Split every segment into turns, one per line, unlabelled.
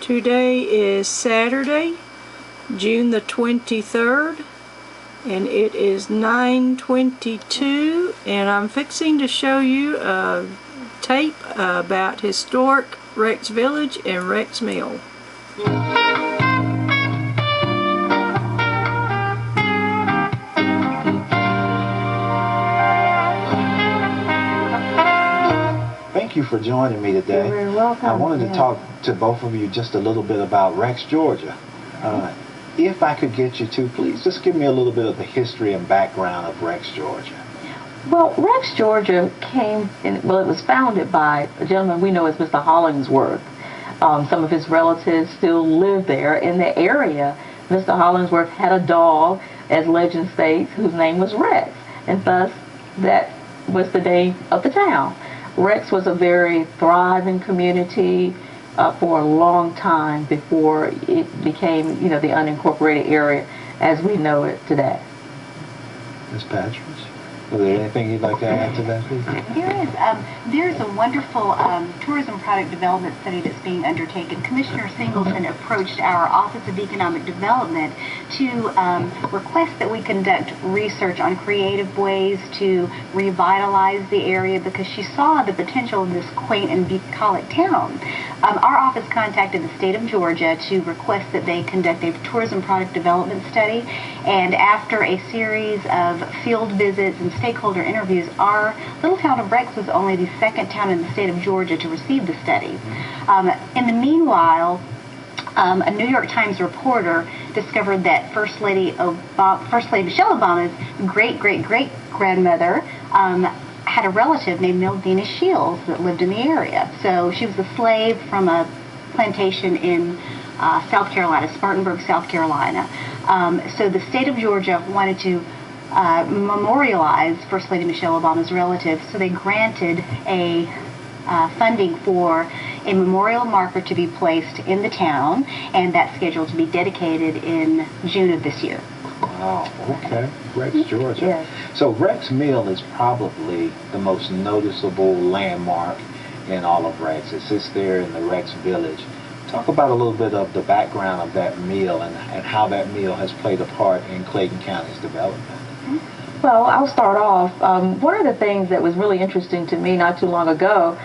Today is Saturday, June the 23rd, and it is 9:22, and I'm fixing to show you a tape about historic Rex Village and Rex Mill.
Thank you for joining me today.
You're very welcome.
I wanted to talk to both of you just a little bit about Rex, Georgia. If I could get you to, please just give me a little bit of the history and background of Rex, Georgia.
Well, Rex, Georgia it was founded by a gentleman we know as Mr. Hollingsworth. Some of his relatives still live there in the area. Mr. Hollingsworth had a dog, as legend states, whose name was Rex, and thus that was the name of the town. Rex was a very thriving community for a long time before it became, the unincorporated area as we know it today.
Ms. Patridge, is there anything you'd like to add to that, please?
There's a wonderful tourism product development study that's being undertaken. Commissioner Singleton approached our Office of Economic Development to request that we conduct research on creative ways to revitalize the area because she saw the potential of this quaint and bucolic town. Our office contacted the state of Georgia to request that they conduct a tourism product development study, and after a series of field visits and stakeholder interviews, our little town of Rex was only the second town in the state of Georgia to receive the study. In the meanwhile, a New York Times reporter discovered that First Lady Michelle Obama's great-great-great-grandmother had a relative named Melvina Shields that lived in the area. So she was a slave from a plantation in South Carolina, Spartanburg, South Carolina. So the state of Georgia wanted to memorialize First Lady Michelle Obama's relative, so they granted a funding for a memorial marker to be placed in the town, and that's scheduled to be dedicated in June of this year.
Wow, okay. Rex, Georgia.
Yes.
So Rex Mill is probably the most noticeable landmark in all of Rex. It sits there in the Rex Village. Talk about a little bit of the background of that mill and how that mill has played a part in Clayton County's development.
Well, I'll start off. One of the things that was really interesting to me not too long ago,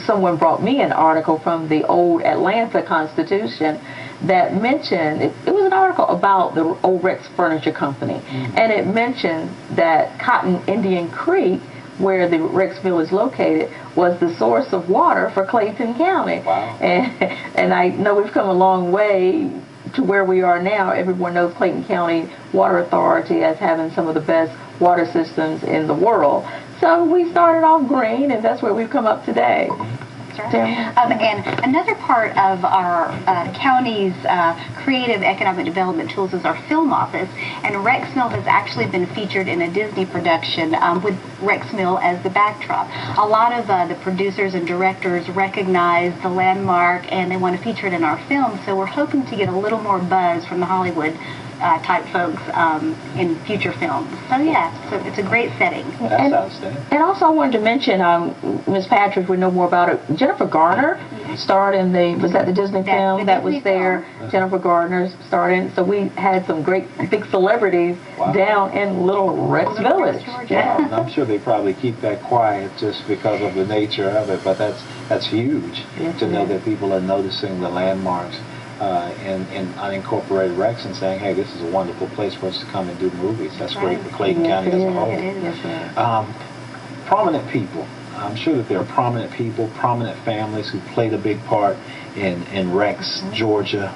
someone brought me an article from the old Atlanta Constitution that mentioned, it was an article about the old Rex Furniture Company, and it mentioned that Cotton Indian Creek, where the Rex Mill is located, was the source of water for Clayton County.
Wow.
And I know we've come a long way to where we are now. Everyone knows Clayton County Water Authority as having some of the best water systems in the world. So we started off green, and that's where we've come up today.
And another part of our county's creative economic development tools is our film office, and Rex Mill has actually been featured in a Disney production with Rex Mill as the backdrop. A lot of the producers and directors recognize the landmark and they want to feature it in our film, so we're hoping to get a little more buzz from the Hollywood type folks in future films. So yeah, so it's a great setting.
That's outstanding.
And also I wanted to mention, Ms. Patridge would know more about it, Jennifer Garner starred in the Disney film that was there? Jennifer Garner starred in, so we had some great big celebrities down in Little Rex Village.
Yeah. I'm sure they probably keep that quiet just because of the nature of it, but that's huge to know that people are noticing the landmarks in unincorporated Rex and saying, hey, this is a wonderful place for us to come and do movies. That's great for Clayton County as a whole. Prominent people. I'm sure that there are prominent people, prominent families who played a big part in Rex, Georgia,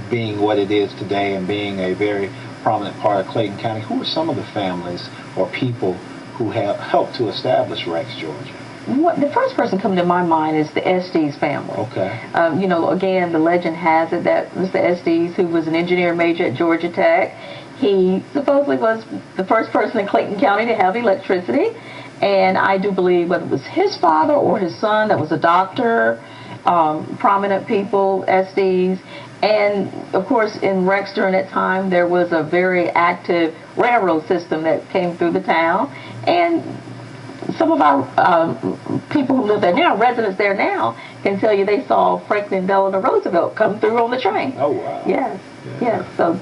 being what it is today and being a very prominent part of Clayton County. Who are some of the families or people who have helped to establish Rex, Georgia?
The first person coming to my mind is the Estes family.
Okay.
Again, the legend has it that Mr. Estes, who was an engineer major at Georgia Tech, he supposedly was the first person in Clayton County to have electricity. And I do believe whether it was his father or his son that was a doctor, prominent people, Estes. And of course in Rex during that time there was a very active railroad system that came through the town. And some of our people who live there now, residents there now, can tell you they saw Franklin Delano Roosevelt come through on the train.
Oh, wow.
Yes, yes. So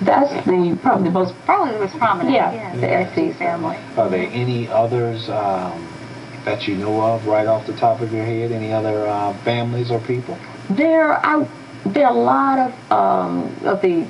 that's probably the most,
Probably the most prominent.
yeah, the
the
Estes
family.
Are there any others that you know of right off the top of your head? Any other families or people?
there are a lot of the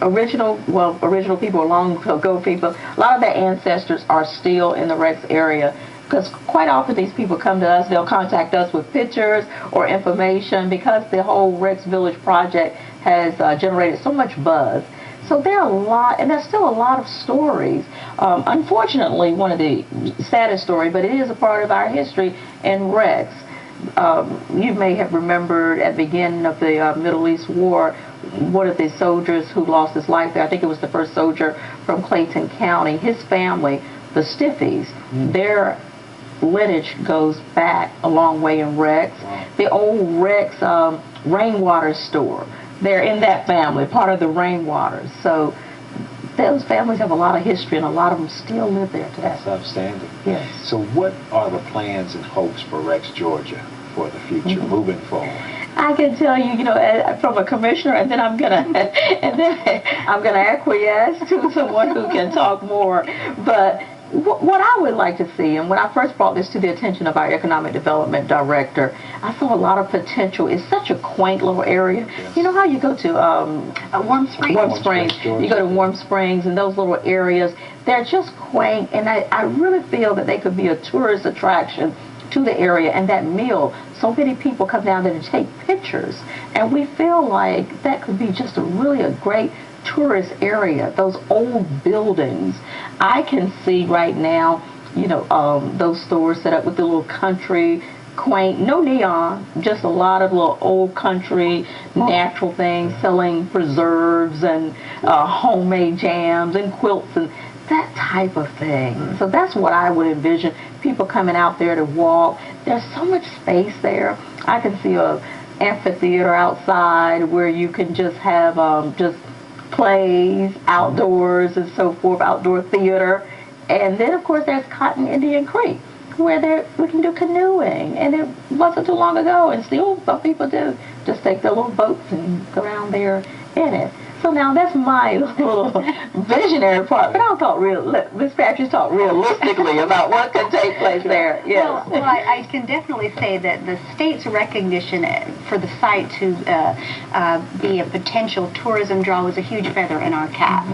original people, long ago people. A lot of their ancestors are still in the Rex area, because quite often these people come to us. They'll contact us with pictures or information, because the whole Rex Village project has generated so much buzz. So there are a lot, and there's still a lot of stories. Unfortunately, one of the saddest story, but it is a part of our history in Rex. You may have remembered at the beginning of the Middle East War, one of the soldiers who lost his life there, I think it was the first soldier from Clayton County, his family, the Stiffies, their lineage goes back a long way in Rex. The old Rex rainwater store, they're in that family, part of the rainwaters. So those families have a lot of history, and a lot of them still live there today.
That's outstanding.
Yes.
So what are the plans and hopes for Rex, Georgia for the future, moving forward?
I can tell you, from a commissioner, and then I'm gonna acquiesce to someone who can talk more. But what I would like to see, and when I first brought this to the attention of our economic development director, I saw a lot of potential. It's such a quaint little area.
Yes.
You know how you go to
Warm Springs.
Warm Springs.
Georgia.
You go to Warm Springs, and those little areas, they're just quaint, and I really feel that they could be a tourist attraction to the area. And that mill, so many people come down there to take pictures, and we feel like that could be just a great tourist area. Those old buildings, I can see right now, those stores set up with the little country, quaint, no neon, just a lot of little old country, natural things, selling preserves and homemade jams and quilts and that type of thing. So that's what I would envision, people coming out there to walk. There's so much space there. I can see a amphitheater outside where you can just have just plays outdoors and so forth, outdoor theater. And then of course there's Cotton Indian Creek, where we can do canoeing, and it wasn't too long ago, and still some people do, just take their little boats and go around there in it. So now that's my little visionary part, but I'll talk Ms. Patrick talk realistically about what could take place there. Yes.
Well, I can definitely say that the state's recognition for the site to be a potential tourism draw was a huge feather in our cap.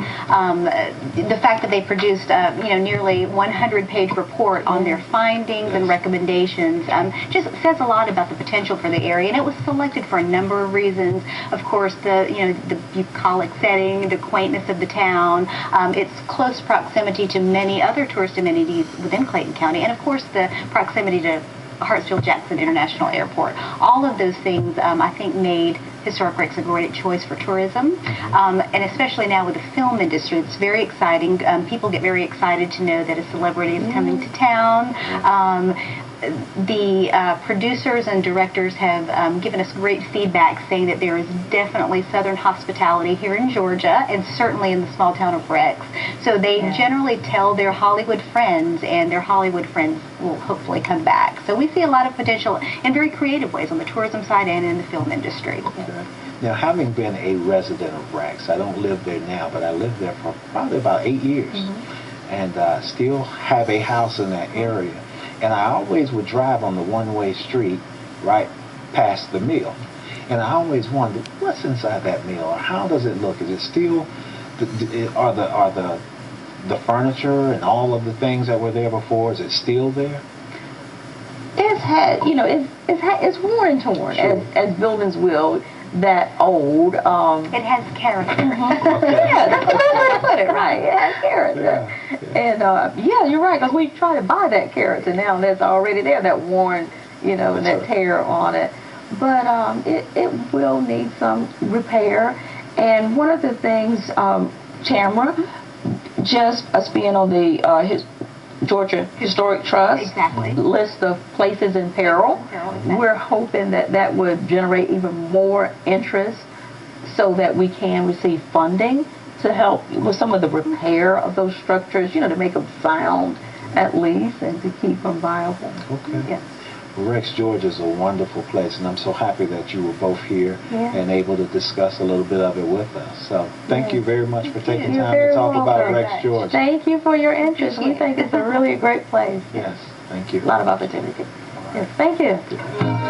The fact that they produced, nearly 100-page report on their findings and recommendations just says a lot about the potential for the area, and it was selected for a number of reasons. Of course, the bucolic setting, the quaintness of the town, its close proximity to many other tourist amenities within Clayton County, and of course the proximity to Hartsfield-Jackson International Airport. All of those things, I think, made Historic Rex a great choice for tourism, and especially now with the film industry, it's very exciting. People get very excited to know that a celebrity is coming to town. The producers and directors have given us great feedback, saying that there is definitely Southern hospitality here in Georgia, and certainly in the small town of Rex. So they generally tell their Hollywood friends, and their Hollywood friends will hopefully come back. So we see a lot of potential in very creative ways on the tourism side and in the film industry.
Okay. Now, having been a resident of Rex, I don't live there now, but I lived there for probably about 8 years, and still have a house in that area. And I always would drive on the one-way street right past the mill. And I always wondered, what's inside that mill, or how does it look? Is it still, are the furniture and all of the things that were there before, is it still there?
It's had, it's worn and torn,
Sure.
as buildings will, that old.
It has character.
Yeah, that's the best way to put it, right? It has character.
Yeah.
And you're right, because we try to buy that character now, and that's already there, that worn, and that tear on it. But it will need some repair. And one of the things, Tamara, just us being on the Georgia Historic Trust
Exactly.
list of places in peril.
Exactly.
We're hoping that would generate even more interest, so that we can receive funding to help with some of the repair of those structures, to make them sound at least, and to keep them viable.
Okay.
Yes.
Rex, Georgia is a wonderful place, and I'm so happy that you were both here
Yeah.
and able to discuss a little bit of it with us. So thank you very much for taking
You're
time to
very
talk about
welcome.
Rex, Georgia.
Thank you for your interest. We think it's a really great place.
Yes, thank you.
A lot of opportunity. Yes, thank you.